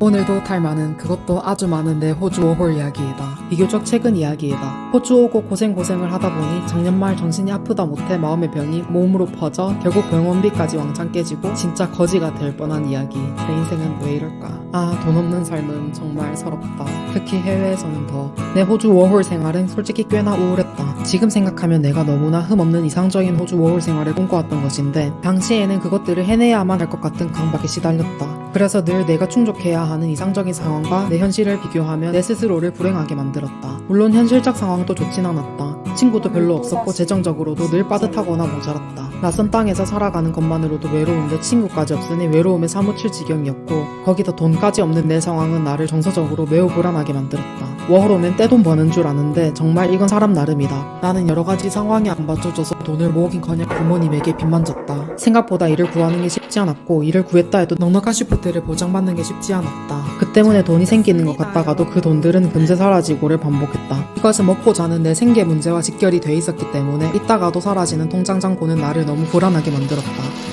오늘도 탈 많은, 그것도 아주 많은 내 호주 워홀 이야기이다. 비교적 최근 이야기이다. 호주 오고 고생을 하다 보니 작년 말 정신이 아프다 못해 마음의 병이 몸으로 퍼져 결국 병원비까지 왕창 깨지고 진짜 거지가 될 뻔한 이야기. 내 인생은 왜 이럴까? 돈 없는 삶은 정말 서럽다. 특히 해외에서는 더. 내 호주 워홀 생활은 솔직히 꽤나 우울했다. 지금 생각하면 내가 너무나 흠없는 이상적인 호주 워홀 생활을 꿈꿔왔던 것인데 당시에는 그것들을 해내야만 할 것 같은 강박에 시달렸다. 그래서 늘 내가 충족해야 하는 이상적인 상황과 내 현실을 비교하며 내 스스로를 불행하게 만들었다. 물론 현실적 상황도 좋진 않았다. 친구도 별로 없었고 재정적으로도 늘 빠듯하거나 모자랐다. 낯선 땅에서 살아가는 것만으로도 외로운데 친구까지 없으니 외로움에 사무칠 지경이었고 거기다 돈까지 없는 내 상황은 나를 정서적으로 매우 불안하게 만들었다. 워홀 오면 떼돈 버는 줄 아는데 정말 이건 사람 나름이다. 나는 여러가지 상황이 안 받쳐줘서 돈을 모으긴커녕 부모님에게 빚만 졌다. 생각보다 일을 구하는 게 쉽지 않았고 일을 구했다 해도 넉넉한 시프트를 보장받는 게 쉽지 않았다. 그 때문에 돈이 생기는 것 같다가도 그 돈들은 금세 사라지고를 반복했다. 이것은 먹고 자는 내 생계 문제와 직결이 돼 있었기 때문에 있다가도 사라지는 통장 잔고는 나를 너무 불안하게 만들었다.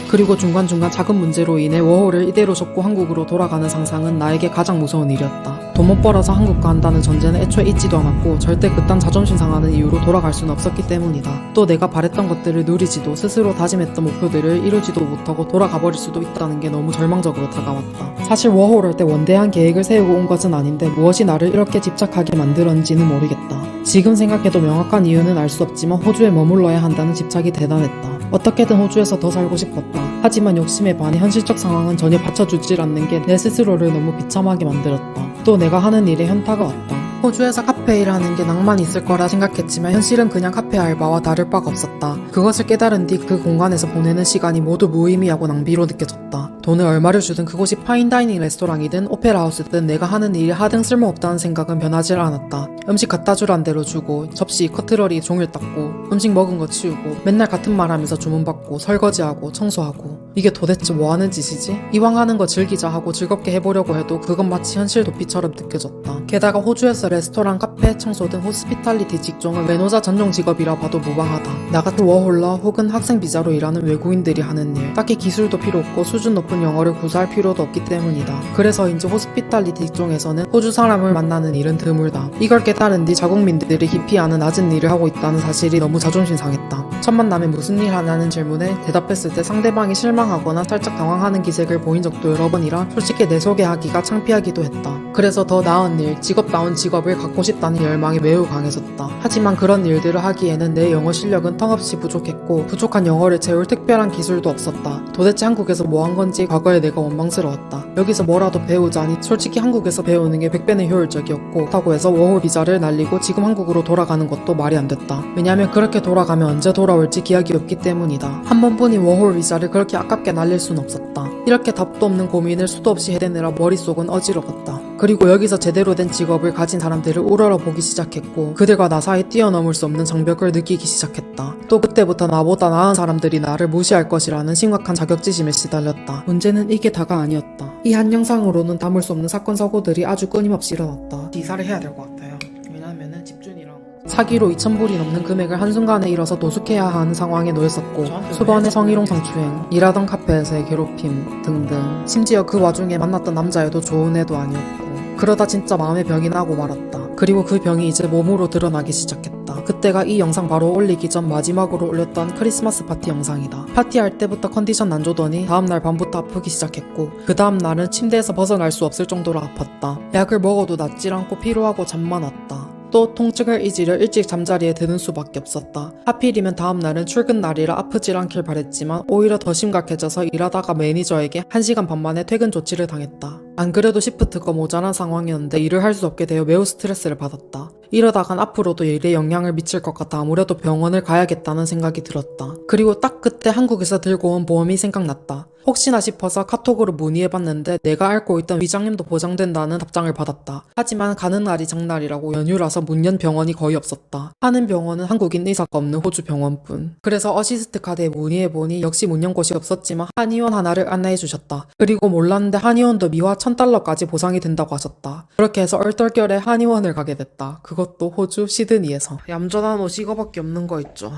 그리고 중간중간 작은 문제로 인해 워홀을 이대로 접고 한국으로 돌아가는 상상은 나에게 가장 무서운 일이었다. 돈 못 벌어서 한국 간다는 전제는 애초에 있지도 않았고 절대 그딴 자존심 상하는 이유로 돌아갈 수는 없었기 때문이다. 또 내가 바랬던 것들을 누리지도 스스로 다짐했던 목표들을 이루지도 못하고 돌아가 버릴 수도 있다는 게 너무 절망적으로 다가왔다. 사실 워홀 할 때 원대한 계획을 세우고 온 것은 아닌데 무엇이 나를 이렇게 집착하게 만들었는지는 모르겠다. 지금 생각해도 명확한 이유는 알 수 없지만 호주에 머물러야 한다는 집착이 대단했다. 어떻게든 호주에서 더 살고 싶었다. 하지만 욕심에 반해 현실적 상황은 전혀 받쳐주질 않는 게 내 스스로를 너무 비참하게 만들었다. 또 내가 하는 일에 현타가 왔다. 호주에서 카페 일하는 게 낭만 있을 거라 생각했지만 현실은 그냥 카페 알바와 다를 바가 없었다. 그것을 깨달은 뒤 그 공간에서 보내는 시간이 모두 무의미하고 낭비로 느껴졌다. 돈을 얼마를 주든 그곳이 파인다이닝 레스토랑이든 오페라 하우스든 내가 하는 일이 하등 쓸모없다는 생각은 변하질 않았다. 음식 갖다 주란 대로 주고 접시, 커트러리 종일 닦고 음식 먹은 거 치우고 맨날 같은 말 하면서 주문받고 설거지하고 청소하고 이게 도대체 뭐 하는 짓이지? 이왕 하는 거 즐기자 하고 즐겁게 해보려고 해도 그건 마치 현실 도피처럼 느껴졌다. 게다가 호주에서 레스토랑, 카페, 청소 등 호스피탈리티 직종은 외노자 전용 직업이라 봐도 무방하다. 나같은 워홀러 혹은 학생 비자로 일하는 외국인들이 하는 일, 딱히 기술도 필요 없고 수준 높은 영어를 구사할 필요도 없기 때문이다. 그래서인지 호스피탈리티 직종에서는 호주 사람을 만나는 일은 드물다. 이걸 깨달은 뒤 자국민들이 기피하는 낮은 일을 하고 있다는 사실이 너무 자존심 상했다. 첫 만남에 무슨 일 하냐는 질문에 대답했을 때 상대방이 실망하거나 살짝 당황하는 기색을 보인 적도 여러 번이라 솔직히 내 소개하기가 창피하기도 했다. 그래서 더 나은 일, 직업다운 직업을 갖고 싶다는 열망이 매우 강해졌다. 하지만 그런 일들을 하기에는 내 영어 실력은 턱없이 부족했고 부족한 영어를 채울 특별한 기술도 없었다. 도대체 한국에서 뭐 한 건지 과거에 내가 원망스러웠다. 여기서 뭐라도 배우자니 솔직히 한국에서 배우는 게 100배는 효율적이었고 그렇다고 해서 워홀 비자를 날리고 지금 한국으로 돌아가는 것도 말이 안 됐다. 왜냐면 그렇게 돌아가면 언제 돌아올지 기약이 없기 때문이다. 한 번뿐인 워홀 비자를 그렇게 아깝게 날릴 순 없었다. 이렇게 답도 없는 고민을 수도 없이 해대느라 머릿속은 어지러웠다. 그리고 여기서 제대로 된 직업을 가진 사람들을 우러러보기 시작했고 그들과 나 사이 뛰어넘을 수 없는 장벽을 느끼기 시작했다. 또 그때부터 나보다 나은 사람들이 나를 무시할 것이라는 심각한 자격지심에 시달렸다. 문제는 이게 다가 아니었다. 이 한 영상으로는 담을 수 없는 사건 사고들이 아주 끊임없이 일어났다. 이사를 해야 될 것 같아요. 왜냐하면은 집주인이랑 사기로 2,000불이 넘는 금액을 한순간에 잃어서 노숙해야 하는 상황에 놓였었고 수번의 성희롱 성추행, 일하던 카페에서의 괴롭힘 등등. 심지어 그 와중에 만났던 남자애도 좋은 애도 아니었고 그러다 진짜 마음의 병이 나고 말았다. 그리고 그 병이 이제 몸으로 드러나기 시작했다. 그때가 이 영상 바로 올리기 전 마지막으로 올렸던 크리스마스 파티 영상이다. 파티할 때부터 컨디션 안 좋더니 다음날 밤부터 아프기 시작했고 그 다음날은 침대에서 벗어날 수 없을 정도로 아팠다. 약을 먹어도 낫질 않고 피로하고 잠만 왔다. 또 통증을 잊으려 일찍 잠자리에 드는 수밖에 없었다. 하필이면 다음날은 출근 날이라 아프질 않길 바랬지만 오히려 더 심각해져서 일하다가 매니저에게 1시간 반 만에 퇴근 조치를 당했다. 안 그래도 시프트가 모자란 상황이었는데 일을 할 수 없게 되어 매우 스트레스를 받았다. 이러다간 앞으로도 일에 영향을 미칠 것 같아 아무래도 병원을 가야겠다는 생각이 들었다. 그리고 딱 그때 한국에서 들고 온 보험이 생각났다. 혹시나 싶어서 카톡으로 문의해봤는데 내가 앓고 있던 위장염도 보장된다는 답장을 받았다. 하지만 가는 날이 장날이라고 연휴라서 문 연 병원이 거의 없었다. 하는 병원은 한국인 의사가 없는 호주 병원뿐. 그래서 어시스트 카드에 문의해보니 역시 문 연 곳이 없었지만 한의원 하나를 안내해주셨다. 그리고 몰랐는데 한의원도 미화 1,000달러까지 보상이 된다고 하셨다. 그렇게 해서 얼떨결에 한의원을 가게 됐다. 그것도 호주 시드니에서. 얌전한 옷 이거밖에 없는 거 있죠.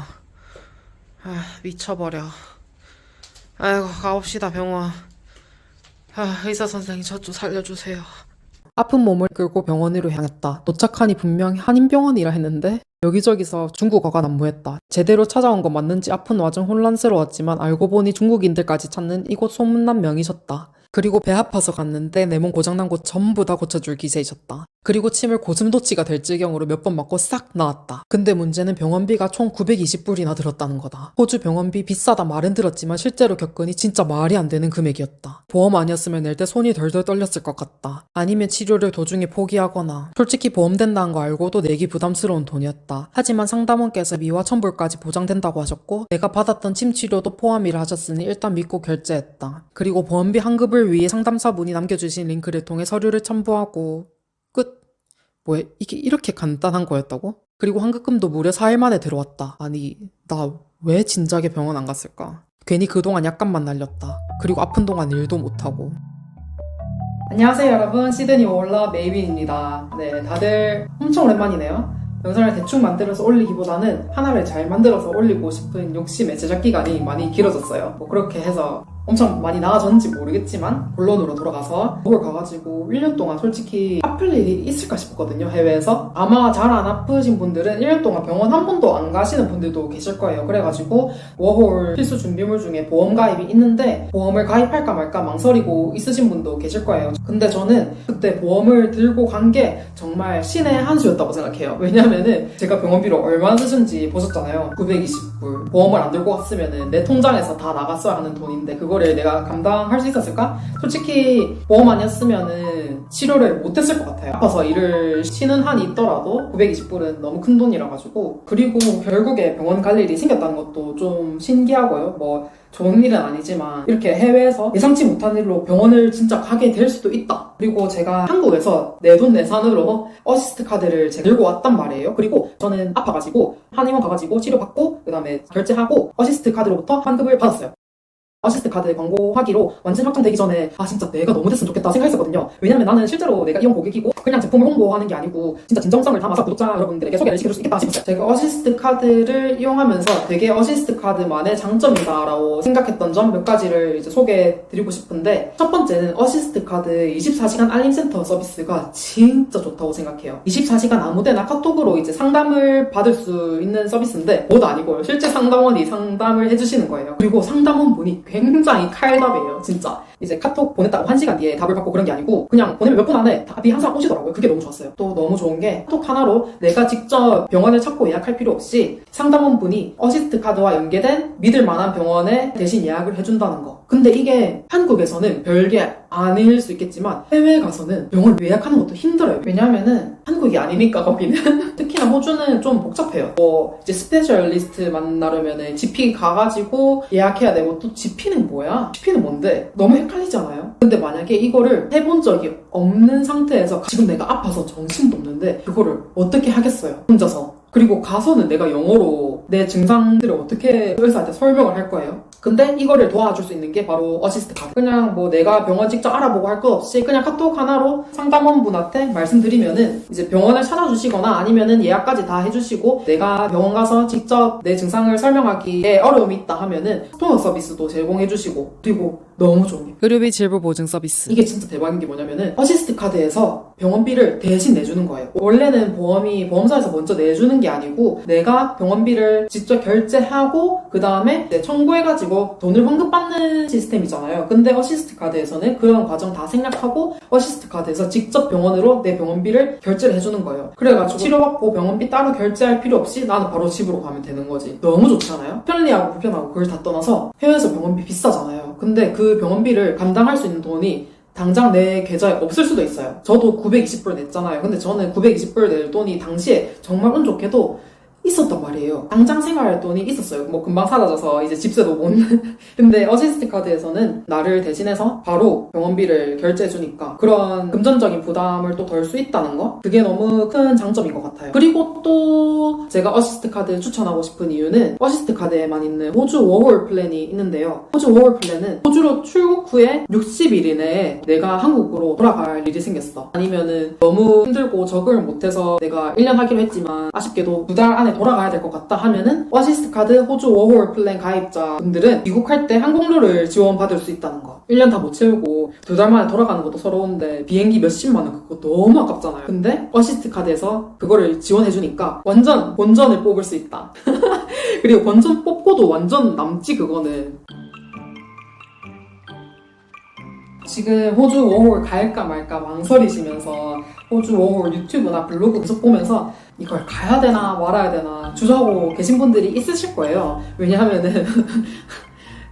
미쳐버려. 아이고 가봅시다 병원. 의사 선생님 저 좀 살려주세요. 아픈 몸을 끌고 병원으로 향했다. 도착하니 분명히 한인병원이라 했는데 여기저기서 중국어가 난무했다. 제대로 찾아온 건 맞는지 아픈 와중 혼란스러웠지만 알고 보니 중국인들까지 찾는 이곳 소문난 명의셨다. 그리고 배 아파서 갔는데 내 몸 고장난 곳 전부 다 고쳐줄 기세이셨다. 그리고 침을 고슴도치가 될 지경으로 몇 번 맞고 싹 나았다. 근데 문제는 병원비가 총 920불이나 들었다는 거다. 호주 병원비 비싸다 말은 들었지만 실제로 겪으니 진짜 말이 안 되는 금액이었다. 보험 아니었으면 낼 때 손이 덜덜 떨렸을 것 같다. 아니면 치료를 도중에 포기하거나. 솔직히 보험 된다는 거 알고도 내기 부담스러운 돈이었다. 하지만 상담원께서 미화 천불까지 보장된다고 하셨고 내가 받았던 침 치료도 포함이라 하셨으니 일단 믿고 결제했다. 그리고 보험비 환급을 위해 상담사분이 남겨주신 링크를 통해 서류를 첨부하고 끝. 뭐야, 이게 이렇게 간단한 거였다고? 그리고 환급금도 무려 4일 만에 들어왔다. 아니, 나 왜 진작에 병원 안 갔을까? 괜히 그동안 약간만 날렸다. 그리고 아픈 동안 일도 못하고. 안녕하세요 여러분, 시드니 월러 메이빈입니다. 네, 다들 엄청 오랜만이네요. 영상을 대충 만들어서 올리기보다는 하나를 잘 만들어서 올리고 싶은 욕심에 제작 기간이 많이 길어졌어요. 뭐 그렇게 해서 엄청 많이 나아졌는지 모르겠지만 본론으로 돌아가서 서울 가가지고 1년 동안 솔직히 아플 일이 있을까 싶거든요, 해외에서. 아마 잘 안 아프신 분들은 1년 동안 병원 한 번도 안 가시는 분들도 계실 거예요. 그래가지고 워홀 필수 준비물 중에 보험 가입이 있는데 보험을 가입할까 말까 망설이고 있으신 분도 계실 거예요. 근데 저는 그때 보험을 들고 간 게 정말 신의 한 수였다고 생각해요. 왜냐면은 제가 병원비를 얼마나 쓰신지 보셨잖아요. 920불. 보험을 안 들고 갔으면은 내 통장에서 다 나갔어야 하는 돈인데 그거를 내가 감당할 수 있었을까? 솔직히 보험 아니었으면은 치료를 못했을 것 같아요. 아파서 일을 쉬는 한이 있더라도 920불은 너무 큰 돈이라 가지고. 그리고 결국에 병원 갈 일이 생겼다는 것도 좀 신기하고요. 뭐 좋은 일은 아니지만 이렇게 해외에서 예상치 못한 일로 병원을 진짜 가게 될 수도 있다. 그리고 제가 한국에서 내돈내산으로 어시스트 카드를 제가 들고 왔단 말이에요. 그리고 저는 아파가지고 한의원 가가지고 치료받고 그 다음에 결제하고 어시스트 카드로부터 환급을 받았어요. 어시스트 카드 광고하기로 완전 확정되기 전에 진짜 내가 너무 됐으면 좋겠다 생각했었거든요. 왜냐면 나는 실제로 내가 이용 고객이고 그냥 제품을 홍보하는 게 아니고 진짜 진정성을 담아서 구독자 여러분들에게 소개를 시켜줄 수 있겠다 싶었어요. 제가 어시스트 카드를 이용하면서 되게 어시스트 카드만의 장점이다라고 생각했던 점 몇 가지를 이제 소개해드리고 싶은데, 첫 번째는 어시스트 카드 24시간 알림센터 서비스가 진짜 좋다고 생각해요. 24시간 아무데나 카톡으로 이제 상담을 받을 수 있는 서비스인데 뭐도 아니고요. 실제 상담원이 상담을 해주시는 거예요. 그리고 상담원분이 굉장히 칼답이에요. 진짜 이제 카톡 보냈다고 1시간 뒤에 답을 받고 그런 게 아니고 그냥 보내면 몇 분 안에 답이 항상 오시더라고요. 그게 너무 좋았어요. 또 너무 좋은 게 카톡 하나로 내가 직접 병원을 찾고 예약할 필요 없이 상담원분이 어시스트 카드와 연계된 믿을 만한 병원에 대신 예약을 해준다는 거. 근데 이게 한국에서는 별게 아닐 수 있겠지만 해외에 가서는 병원 예약하는 것도 힘들어요. 왜냐면은 한국이 아니니까 거기는. 특히나 호주는 좀 복잡해요. 뭐 이제 스페셜리스트 만나려면은 GP 가가지고 예약해야 되고, 또 GP는 뭐야? GP는 뭔데? 너무 헷갈리잖아요. 근데 만약에 이거를 해본 적이 없는 상태에서 지금 내가 아파서 정신도 없는데 그거를 어떻게 하겠어요? 혼자서. 그리고 가서는 내가 영어로 내 증상들을 어떻게 의사한테 설명을 할 거예요? 근데 이거를 도와줄 수 있는 게 바로 어시스트 카드. 그냥 뭐 내가 병원 직접 알아보고 할 것 없이 그냥 카톡 하나로 상담원분한테 말씀드리면은 이제 병원을 찾아주시거나 아니면은 예약까지 다 해주시고, 내가 병원 가서 직접 내 증상을 설명하기에 어려움이 있다 하면은 통역 서비스도 제공해주시고, 그리고 너무 좋은 게 의료비 질부 보증 서비스. 이게 진짜 대박인 게 뭐냐면은 어시스트 카드에서 병원비를 대신 내주는 거예요. 원래는 보험사에서 먼저 내주는 게 아니고 내가 병원비를 직접 결제하고 그 다음에 청구해가지고 돈을 환급받는 시스템이잖아요. 근데 어시스트 카드에서는 그런 과정 다 생략하고 어시스트 카드에서 직접 병원으로 내 병원비를 결제를 해주는 거예요. 그래가지고 치료받고 병원비 따로 결제할 필요 없이 나는 바로 집으로 가면 되는 거지. 너무 좋잖아요? 편리하고 불편하고 그걸 다 떠나서 해외에서 병원비 비싸잖아요. 근데 그 병원비를 감당할 수 있는 돈이 당장 내 계좌에 없을 수도 있어요. 저도 920불 냈잖아요. 근데 저는 920불 낼 돈이 당시에 정말 운 좋게도 있었단 말이에요. 당장 생활할 돈이 있었어요. 뭐 금방 사라져서 이제 집세도 못. 근데 어시스트 카드에서는 나를 대신해서 바로 병원비를 결제해주니까 그런 금전적인 부담을 또 덜 수 있다는 거? 그게 너무 큰 장점인 것 같아요. 그리고 또 제가 어시스트 카드 추천하고 싶은 이유는 어시스트 카드에만 있는 호주 워홀 플랜이 있는데요. 호주 워홀 플랜은 호주로 출국 후에 60일 이내에 내가 한국으로 돌아갈 일이 생겼어. 아니면은 너무 힘들고 적응을 못해서 내가 1년 하기로 했지만 아쉽게도 2달 안에 돌아가야 될 것 같다 하면은 어시스트 카드 호주 워홀 플랜 가입자분들은 귀국할 때 항공료를 지원받을 수 있다는 거. 1년 다 못 채우고 2달 만에 돌아가는 것도 서러운데 비행기 몇십만 원 그거 너무 아깝잖아요. 근데 어시스트 카드에서 그거를 지원해주니까 완전 본전을 뽑을 수 있다. 그리고 본전 뽑고도 완전 남지 그거는. 지금 호주 워홀 갈까 말까 망설이시면서 호주 워홀 유튜브나 블로그 계속 보면서 이걸 가야 되나 말아야 되나 주저하고 계신 분들이 있으실 거예요. 왜냐하면은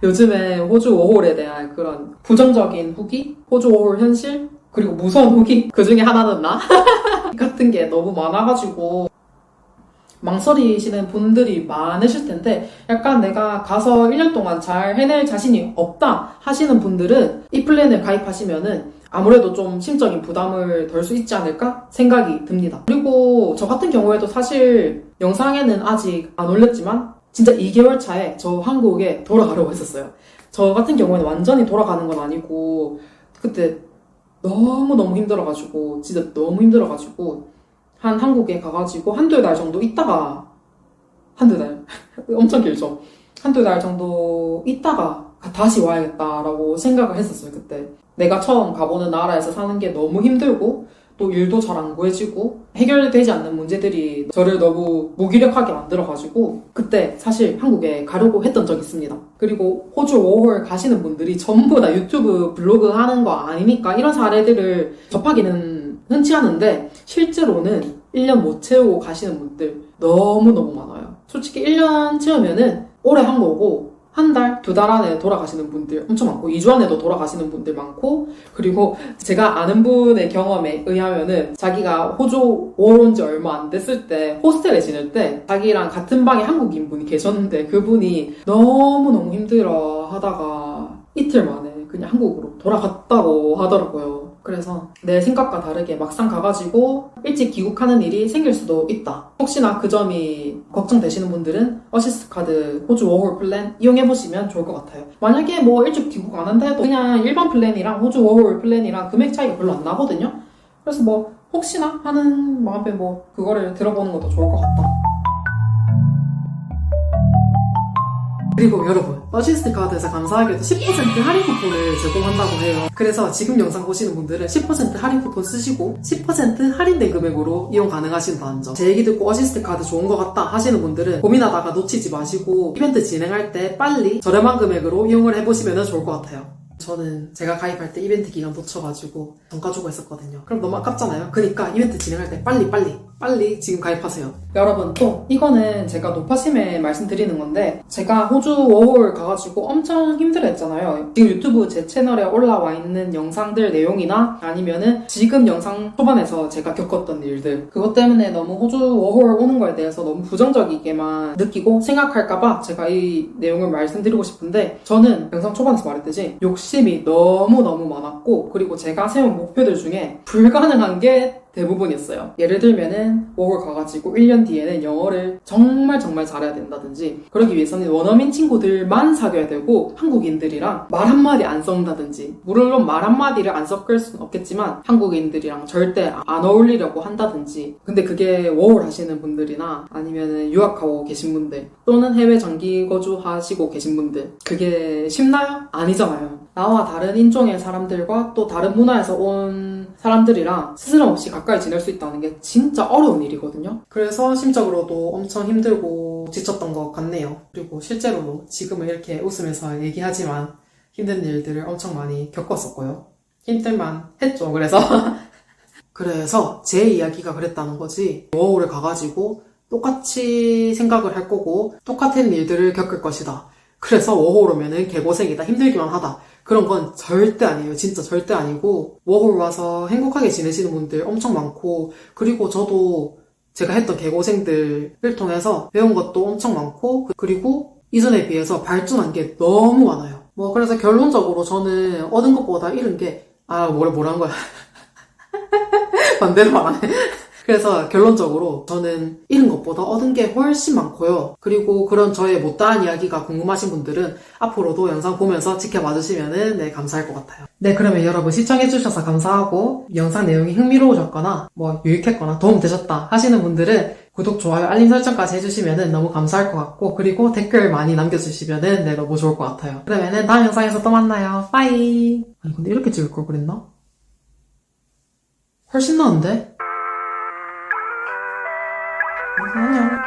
요즘에 호주 워홀에 대한 그런 부정적인 후기, 호주 워홀 현실, 그리고 무서운 후기 그 중에 하나는 나 같은 게 너무 많아가지고 망설이시는 분들이 많으실 텐데 약간 내가 가서 1년 동안 잘 해낼 자신이 없다 하시는 분들은 이 플랜을 가입하시면은 아무래도 좀 심적인 부담을 덜 수 있지 않을까 생각이 듭니다. 그리고 저 같은 경우에도 사실 영상에는 아직 안 올렸지만 진짜 2개월 차에 저 한국에 돌아가려고 했었어요. 저 같은 경우에는 완전히 돌아가는 건 아니고 그때 너무너무 힘들어가지고 진짜 너무 힘들어가지고 한국에 가가지고 한두 달 정도 있다가 한두 달 엄청 길죠. 한두 달 정도 있다가 다시 와야겠다라고 생각을 했었어요. 그때 내가 처음 가보는 나라에서 사는 게 너무 힘들고 또 일도 잘 안 구해지고 해결되지 않는 문제들이 저를 너무 무기력하게 만들어가지고 그때 사실 한국에 가려고 했던 적이 있습니다. 그리고 호주 워홀 가시는 분들이 전부 다 유튜브 블로그 하는 거 아니니까 이런 사례들을 접하기는 흔치 않은데 실제로는 1년 못 채우고 가시는 분들 너무너무 많아요. 솔직히 1년 채우면은 오래 한 거고 한 달, 2달 안에 돌아가시는 분들 엄청 많고 2주 안에도 돌아가시는 분들 많고 그리고 제가 아는 분의 경험에 의하면은 자기가 호주 온 지 얼마 안 됐을 때 호스텔에 지낼 때 자기랑 같은 방에 한국인 분이 계셨는데 그분이 너무너무 힘들어 하다가 이틀 만에 그냥 한국으로 돌아갔다고 하더라고요. 그래서 내 생각과 다르게 막상 가가지고 일찍 귀국하는 일이 생길 수도 있다. 혹시나 그 점이 걱정되시는 분들은 어시스트 카드 호주 워홀 플랜 이용해보시면 좋을 것 같아요. 만약에 뭐 일찍 귀국 안 한다 해도 그냥 일반 플랜이랑 호주 워홀 플랜이랑 금액 차이가 별로 안 나거든요. 그래서 뭐 혹시나 하는 마음에 뭐 그거를 들어보는 것도 좋을 것 같다. 그리고 여러분, 어시스트 카드에서 감사하게도 10% 할인 쿠폰을 제공한다고 해요. 그래서 지금 영상 보시는 분들은 10% 할인 쿠폰 쓰시고 10% 할인된 금액으로 이용 가능하신다는 점. 제 얘기 듣고 어시스트 카드 좋은 것 같다 하시는 분들은 고민하다가 놓치지 마시고 이벤트 진행할 때 빨리 저렴한 금액으로 이용을 해보시면 좋을 것 같아요. 저는 제가 가입할 때 이벤트 기간 놓쳐가지고 정가 주고 했었거든요. 그럼 너무 아깝잖아요. 그러니까 이벤트 진행할 때 빨리 지금 가입하세요. 여러분 또 이거는 제가 노파심에 말씀드리는 건데 제가 호주 워홀 가가지고 엄청 힘들어했잖아요. 지금 유튜브 제 채널에 올라와 있는 영상들 내용이나 아니면은 지금 영상 초반에서 제가 겪었던 일들 그것 때문에 너무 호주 워홀 오는 거에 대해서 너무 부정적이게만 느끼고 생각할까봐 제가 이 내용을 말씀드리고 싶은데 저는 영상 초반에서 말했듯이 욕심이 너무너무 많았고 그리고 제가 세운 목표들 중에 불가능한 게 대부분이었어요. 예를 들면은 워홀 가가지고 1년 뒤에는 영어를 정말 잘해야 된다든지 그러기 위해서는 원어민 친구들만 사귀어야 되고 한국인들이랑 말 한마디 안 섞는다든지 물론 말 한마디를 안 섞을 수는 없겠지만 한국인들이랑 절대 안 어울리려고 한다든지 근데 그게 워홀 하시는 분들이나 아니면은 유학하고 계신 분들 또는 해외 장기 거주하시고 계신 분들 그게 쉽나요? 아니잖아요. 나와 다른 인종의 사람들과 또 다른 문화에서 온 사람들이랑 스스럼 없이 가까이 지낼 수 있다는 게 진짜 어려운 일이거든요. 그래서 심적으로도 엄청 힘들고 지쳤던 것 같네요. 그리고 실제로도 지금은 이렇게 웃으면서 얘기하지만 힘든 일들을 엄청 많이 겪었었고요. 힘들만 했죠. 그래서 제 이야기가 그랬다는 거지 워홀을 가가지고 똑같이 생각을 할 거고 똑같은 일들을 겪을 것이다. 그래서 워홀 오면은 개고생이다. 힘들기만 하다. 그런 건 절대 아니에요. 진짜 절대 아니고 워홀 와서 행복하게 지내시는 분들 엄청 많고 그리고 저도 제가 했던 개고생들을 통해서 배운 것도 엄청 많고 그리고 이전에 비해서 발전한 게 너무 많아요. 뭐 그래서 결론적으로 저는 얻은 것보다 잃은 게 뭐라는 거야. 반대로 말하네. 그래서 결론적으로 저는 잃은 것보다 얻은 게 훨씬 많고요. 그리고 그런 저의 못다한 이야기가 궁금하신 분들은 앞으로도 영상 보면서 지켜봐 주시면 네, 감사할 것 같아요. 네, 그러면 여러분 시청해주셔서 감사하고 영상 내용이 흥미로우셨거나 뭐 유익했거나 도움되셨다 하시는 분들은 구독, 좋아요, 알림 설정까지 해주시면 너무 감사할 것 같고, 그리고 댓글 많이 남겨주시면 네, 너무 좋을 것 같아요. 그러면은 다음 영상에서 또 만나요. 빠이! 아니, 근데 이렇게 찍을 걸 그랬나? 훨씬 나은데? 안녕.